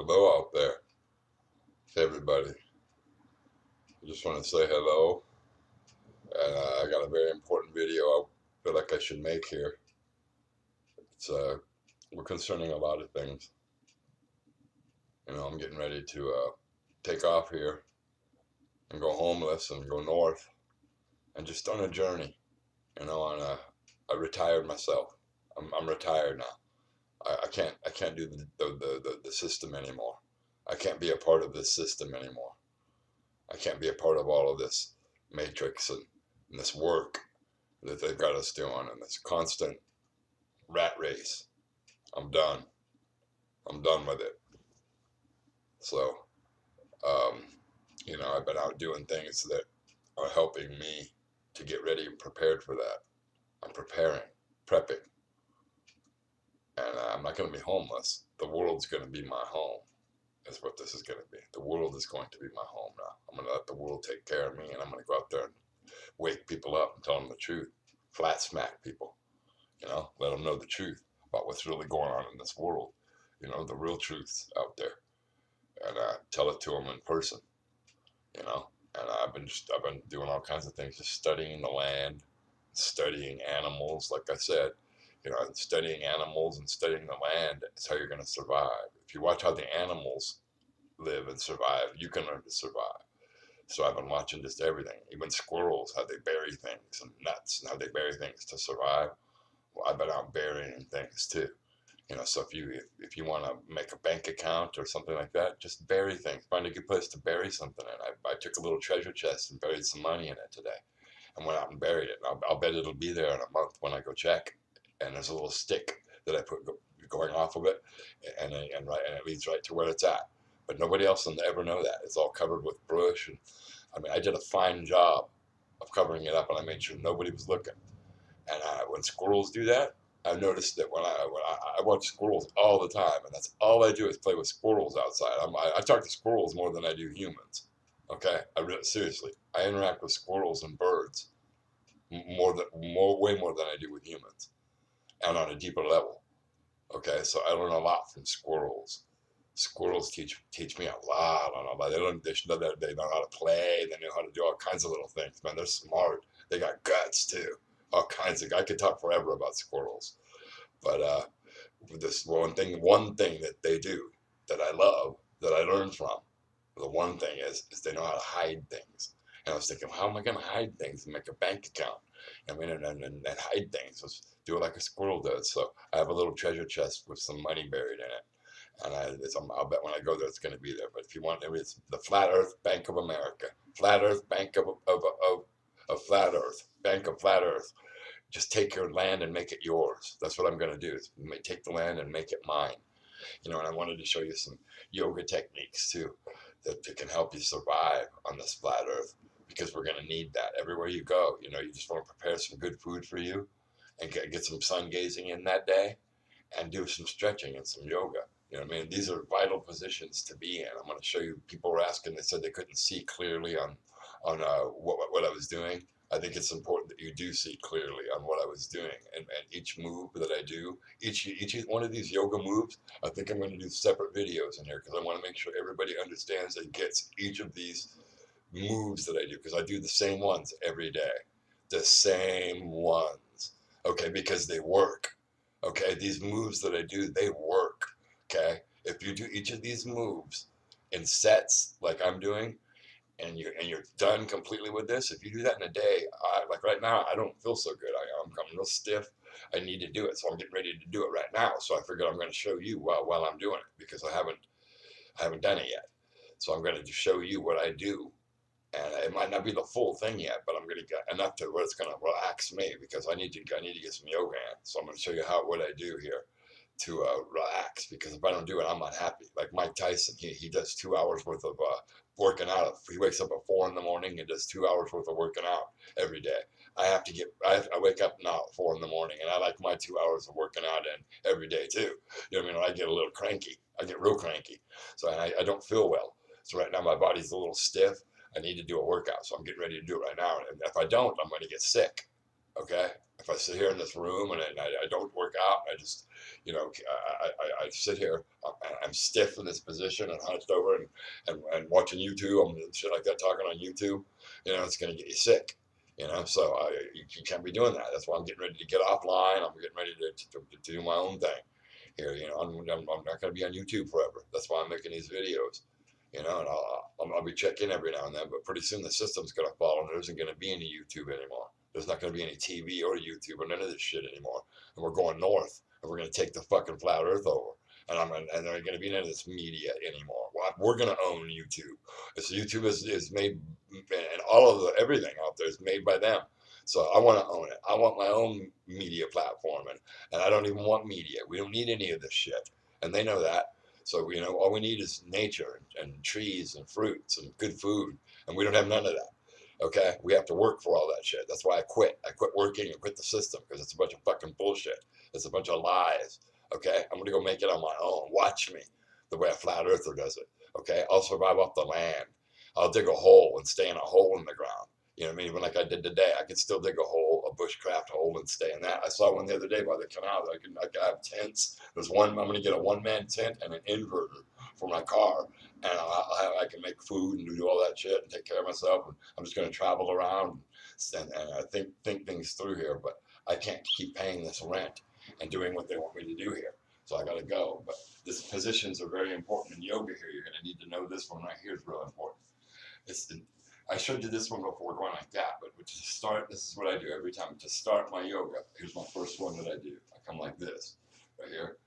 Hello out there, everybody. I just want to say hello. And I got a very important video I feel like I should make here. It's we're concerning a lot of things. I'm getting ready to take off here and go homeless and go north and just on a journey. I retired myself. I'm retired now. I can't do the system anymore. I can't be a part of this system anymore. I can't be a part of all of this matrix and this work that they've got us doing and this constant rat race. I'm done. I'm done with it. So, um, I've been out doing things that are helping me to get ready and prepared for that. I'm prepping, and I'm not going to be homeless. The world's going to be my home. That's what this is going to be. The world is going to be my home now. I'm going to let the world take care of me, and I'm going to go out there and wake people up and tell them the truth. Flat smack people. Let them know the truth about what's really going on in this world. The real truth's out there, and tell it to them in person. And I've been doing all kinds of things, just studying the land, studying animals. Like I said, studying animals and studying the land is how you're going to survive. If you watch how the animals live and survive, you can learn to survive. So I've been watching just everything, even squirrels, how they bury things, and nuts, and how they bury things to survive. Well, I've been out burying things too. So if you want to make a bank account or something like that, just bury things. Find a good place to bury something in. I took a little treasure chest and buried some money in it today, and went out and buried it. And I'll bet it'll be there in a month when I go check. And there's a little stick that I put going off of it, and it leads right to where it's at. But nobody else will ever know that. It's all covered with brush, and I did a fine job of covering it up, and I made sure nobody was looking. And when squirrels do that, I've noticed that when I watch squirrels all the time, and that's all I do is play with squirrels outside. I talk to squirrels more than I do humans. Okay, seriously, I interact with squirrels and birds way more than I do with humans, and on a deeper level. Okay, so I learn a lot from squirrels. Squirrels teach me a lot on all that. They know how to play. They know how to do all kinds of little things. Man, they're smart. They got guts too. All kinds of. I could talk forever about squirrels, but this one thing that they do that I love, that I learned from, the one thing is they know how to hide things. And I was thinking, how am I going to hide things and make a bank account? And hide things. Let's do it like a squirrel does. So I have a little treasure chest with some money buried in it. And I'll bet when I go there, it's going to be there. But if you want, it's the Flat Earth Bank of America. Flat Earth Bank of Flat Earth. Bank of Flat Earth. Just take your land and make it yours. That's what I'm going to do. Is take the land and make it mine. And I wanted to show you some yoga techniques too that can help you survive on this flat earth, because we're going to need that everywhere you go. You just want to prepare some good food for you and get some sun gazing in that day, and do some stretching and some yoga. These are vital positions to be in. I'm going to show you. People were asking, they said they couldn't see clearly on what I was doing. I think it's important that you do see clearly on what I was doing, and each move that I do, each one of these yoga moves, I think I'm going to do separate videos in here, because I want to make sure everybody understands and gets each of these moves that I do, because I do the same ones every day, the same ones, okay, because they work, okay, these moves that I do, they work, okay, if you do each of these moves in sets like I'm doing, and you're done completely with this. If you do that in a day, like right now, I don't feel so good. I'm real stiff. I need to do it, so I'm getting ready to do it right now. So I figured I'm going to show you while I'm doing it, because I haven't done it yet. So I'm going to show you what I do, and it might not be the full thing yet, but I'm going to get enough to where it's going to relax me, because I need to get some yoga in. So I'm going to show you what I do here to relax, because if I don't do it, I'm unhappy. Like Mike Tyson, he does 2 hours worth of working out. He wakes up at 4 in the morning and does 2 hours worth of working out every day. I wake up now at 4 in the morning, and I like my 2 hours of working out in every day too. I get a little cranky. I get real cranky. So I don't feel well. So right now my body's a little stiff. I need to do a workout. So I'm getting ready to do it right now. And if I don't, I'm going to get sick. Okay, if I sit here in this room and I don't work out, I just, you know, I sit here, I'm stiff in this position and hunched over and watching YouTube and shit like that, talking on YouTube, you know, it's going to get you sick, you know, so you can't be doing that. That's why I'm getting ready to get offline. I'm getting ready to do my own thing here, you know, I'm not going to be on YouTube forever. That's why I'm making these videos. You know, and I'll be checking every now and then, but pretty soon the system's going to fall and there isn't going to be any YouTube anymore. There's not going to be any TV or YouTube or none of this shit anymore. And we're going north, and we're going to take the fucking flat Earth over. And there ain't going to be none of this media anymore. Well, we're going to own YouTube. This YouTube is made, and all of everything out there is made by them. So I want to own it. I want my own media platform, and I don't even want media. We don't need any of this shit, and they know that. So, you know, all we need is nature and trees and fruits and good food. And we don't have none of that. Okay? We have to work for all that shit. That's why I quit. I quit working and quit the system because it's a bunch of fucking bullshit. It's a bunch of lies. Okay? I'm going to go make it on my own. Watch me the way a flat earther does it. Okay? I'll survive off the land. I'll dig a hole and stay in a hole in the ground. You know what I mean? Even like I did today, I could still dig a hole, a bushcraft hole, and stay in that. I saw one the other day by the canal. I can have tents. There's one. I'm going to get a one-man tent and an inverter for my car, and I can make food and do all that shit and take care of myself. And I'm just going to travel around and I think things through here. But I can't keep paying this rent and doing what they want me to do here. So I got to go. But these positions are very important in yoga here. You're going to need to know this one right here is real important. I showed you this one before going like that, but to start, this is what I do every time. To start my yoga, here's my first one that I do. I come like this, right here,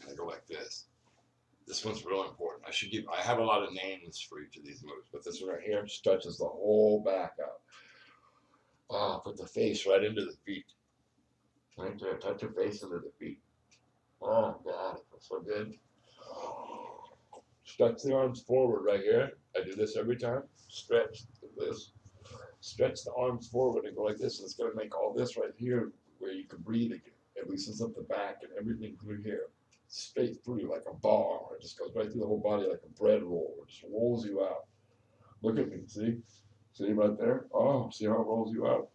and I go like this. This one's real important. I have a lot of names for each of these moves, but this one right here stretches the whole back out. Oh, put the face right into the feet. Right there, touch your face into the feet. Oh, God, it feels so good. Stretch the arms forward right here. I do this every time. Stretch this. Stretch the arms forward and go like this. And it's going to make all this right here where you can breathe again. It loosens up the back and everything through here. Straight through like a bar. It just goes right through the whole body like a bread roll. It just rolls you out. Look at me. See? See right there? Oh, see how it rolls you out?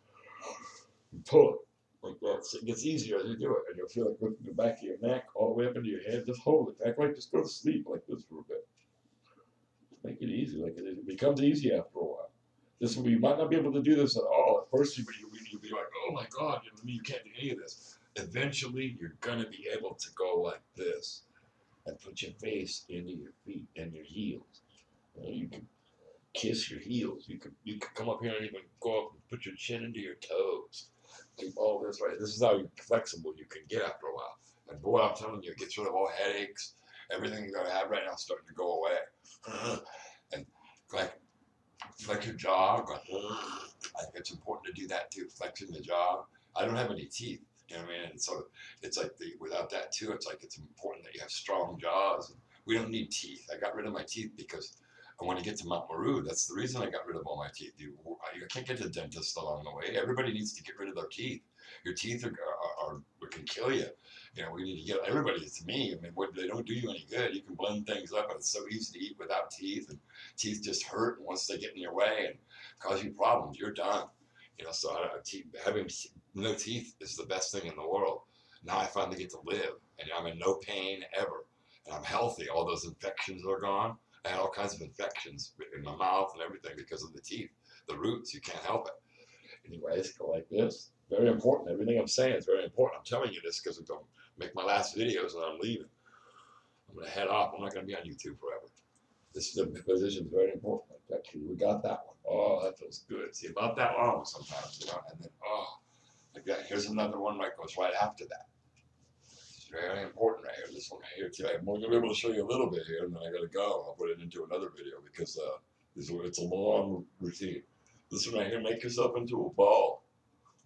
You pull it like that. So it gets easier as you do it. And you'll feel like lifting the back of your neck all the way up into your head. Just hold it. Act like just go to sleep like this for a bit. Make it easy. Like it becomes easy after a while. This will be, you might not be able to do this at all. At first, you'll be like, oh my God, you can't do any of this. Eventually, you're going to be able to go like this and put your face into your feet and your heels. You can kiss your heels. You can come up here and even go up and put your chin into your toes. Keep all this right. This is how flexible you can get after a while. And boy, I'm telling you, it gets rid of all headaches. Everything you're going to have right now is starting to go away. And flex your jaw. I think it's important to do that too. Flexing the jaw. I don't have any teeth. You know what I mean? And so it's like without that too, it's like it's important that you have strong jaws. And we don't need teeth. I got rid of my teeth because I want to get to Mount Meru. That's the reason I got rid of all my teeth. You can't get to the dentist along the way. Everybody needs to get rid of their teeth. Your teeth can kill you. You know, we need to get everybody. To me, I mean, they don't do you any good. You can blend things up, and it's so easy to eat without teeth. And teeth just hurt, and once they get in your way and cause you problems, you're done. You know, so having no teeth is the best thing in the world. Now I finally get to live, and I'm in no pain ever, and I'm healthy. All those infections are gone. I had all kinds of infections in my mouth and everything because of the teeth, the roots. You can't help it. Anyways, go like this. Very important. Everything I'm saying is very important. I'm telling you this because I'm going to make my last videos and I'm leaving. I'm going to head off. I'm not going to be on YouTube forever. This position is very important. Actually, we got that one. Oh, that feels good. See, about that long sometimes, you know. And then, like that. Here's another one that goes right after that. It's very important right here. This one right here too. I'm only going to be able to show you a little bit here, and then I got to go. I'll put it into another video because it's a long routine. This one right here, make yourself into a ball.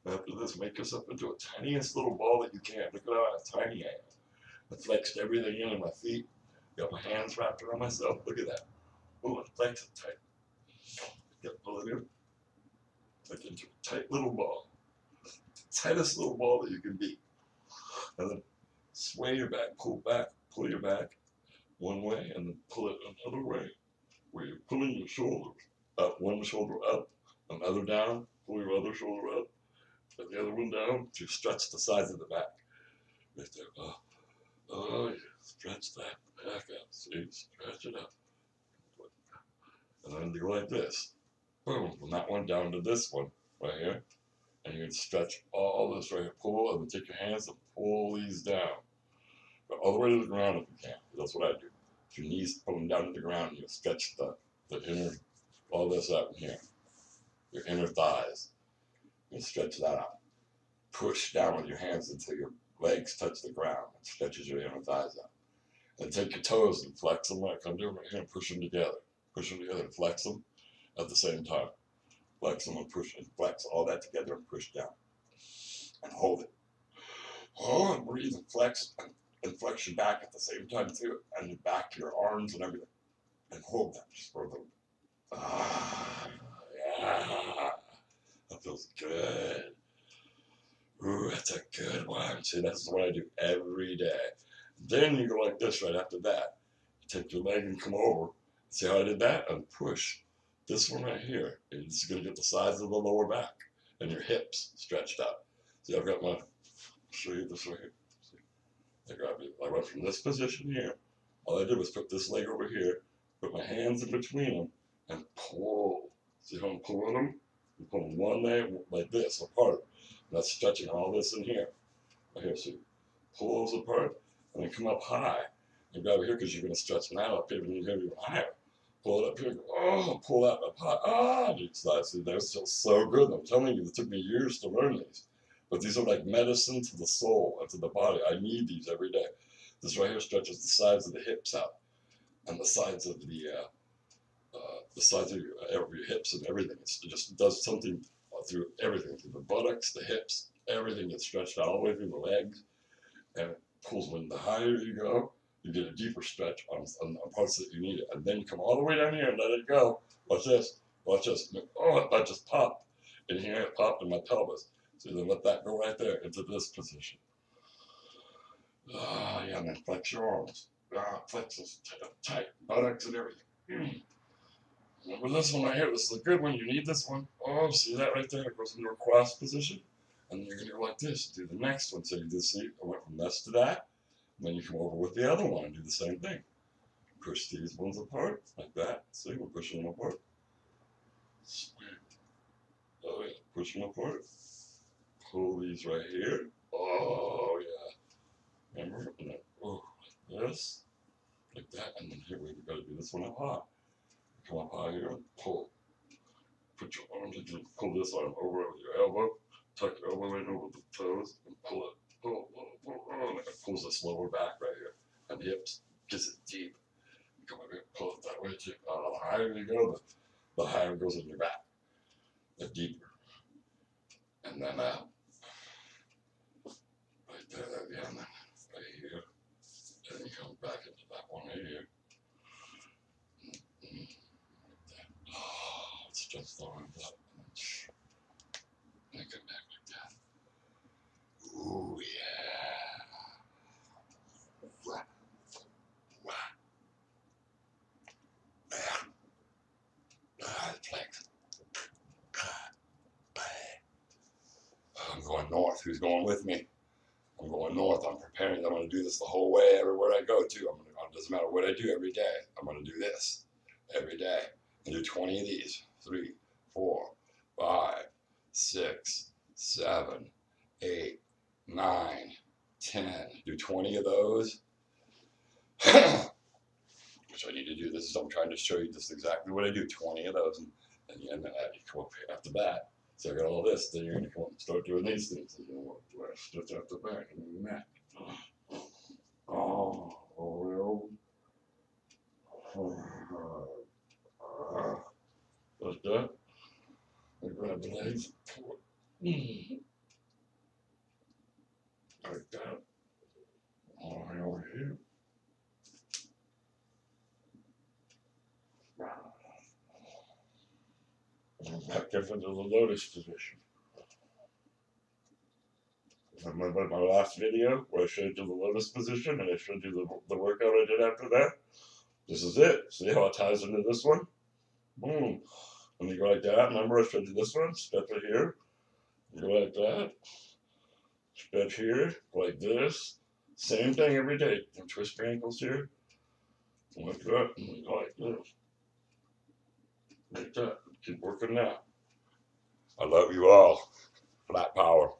After this, make yourself into a tiniest little ball that you can. Look at how tiny I am. I flexed everything in my feet. Got my hands wrapped around myself. Look at that. Oh, I flex it tight. Pull it in. Like into a tight little ball. The tightest little ball that you can be. And then sway your back, pull your back one way, and then pull it another way. Where you're pulling your shoulders up, one shoulder up, another down, pull your other shoulder up, and the other one down to stretch the sides of the back. Right there. Oh, yeah. Stretch that back out. See, stretch it up. And then you go like this. Boom, from that one down to this one right here. And you can stretch all this right here. Pull, and then take your hands and pull these down. But all the way to the ground if you can. That's what I do. Your knees pull them down to the ground, and you stretch the inner, all this out in here. Your inner thighs. You stretch that out. Push down with your hands until your legs touch the ground. It stretches your inner thighs out. And take your toes and flex them like I'm doing right here and push them together. Push them together and flex them at the same time. Flex them and push and flex all that together and push down. And hold it. Oh, and breathe and flex and flex your back at the same time too. And your back, your arms and everything. And hold that just for a little. Yeah. That feels good. Ooh, that's a good one. See, that's what I do every day. Then you go like this right after that. You take your leg and come over. See how I did that? And push this one right here. And it's going to get the sides of the lower back and your hips stretched out. See, I've got my, show you this right here. See, I went from this position here. All I did was put this leg over here, put my hands in between them, and pull. See how I'm pulling them? I'm pulling one leg like this apart. And that's stretching all this in here. Right here, see, pull those apart. And then come up high and grab it here because you're going to stretch them out up here and you're going to go higher. Pull it up here. Oh, pull that up high. Ah, these slides. See, they're still so good. I'm telling you, it took me years to learn these. But these are like medicine to the soul and to the body. I need these every day. This right here stretches the sides of the hips out and the sides of your hips and everything. It just does something through everything, through the buttocks, the hips, everything gets stretched out all the way through the legs. And it pulls when the higher you go, you get a deeper stretch on parts that you need it. And then you come all the way down here and let it go. Watch this. Watch this. Oh, that just popped. In here, it popped in my pelvis. So then let that go right there into this position. Ah, yeah, and then flex your arms. Flex this tight, buttocks and everything. Remember this one right here? This is a good one. You need this one. Oh, see that right there? It goes into a cross position. And you're going to go like this. Do the next one. So you just see, I went from this to that. And then you come over with the other one and do the same thing. Push these ones apart like that. See, we're pushing them apart. Sweet. Oh, yeah. Push them apart. Pull these right here. Oh, yeah. Remember? Oh, like this. Like that. And then here we've got to do this one up high. Come up high here and pull. Put your arms and pull this arm over with your elbow. Tuck your elbow in over the toes and pull it. Pull, and it pulls this lower back right here. And the hips gets it deep. You come over here, pull it that way too. The higher you go, the higher it goes in your back. The deeper. And then out. Right there, again. Right here. And then you come back into that one right here. Oh, it's just the arms up. And then come back like that. Ooh, yeah. I'm going north. Who's going with me? I'm going north. I'm preparing. I'm going to do this the whole way everywhere I go too. It doesn't matter what I do every day. I'm going to do this every day. And do 20 of these. 3, 4, 5, 6, 7, 8, 9, 10. Do 20 of those. Which I need to do. I'm trying to show you just exactly what I do. 20 of those. And you come up here after that. So I got all this. Then you're going to come up and start doing these things. And you're going to stretch out the back and the neck. Oh, real. Like that. And grab the legs. Pull it. Like that. All the way over here. Back up into the lotus position. Remember my last video where I showed you the lotus position and I showed you the workout I did after that? This is it. See how it ties into this one? Boom. And you go like that. Remember I showed you this one? Step it here. Go like that. Spread here, like this. Same thing every day. And twist your ankles here. Like that. And go like this. Like that. Keep working that. I love you all. Flat power.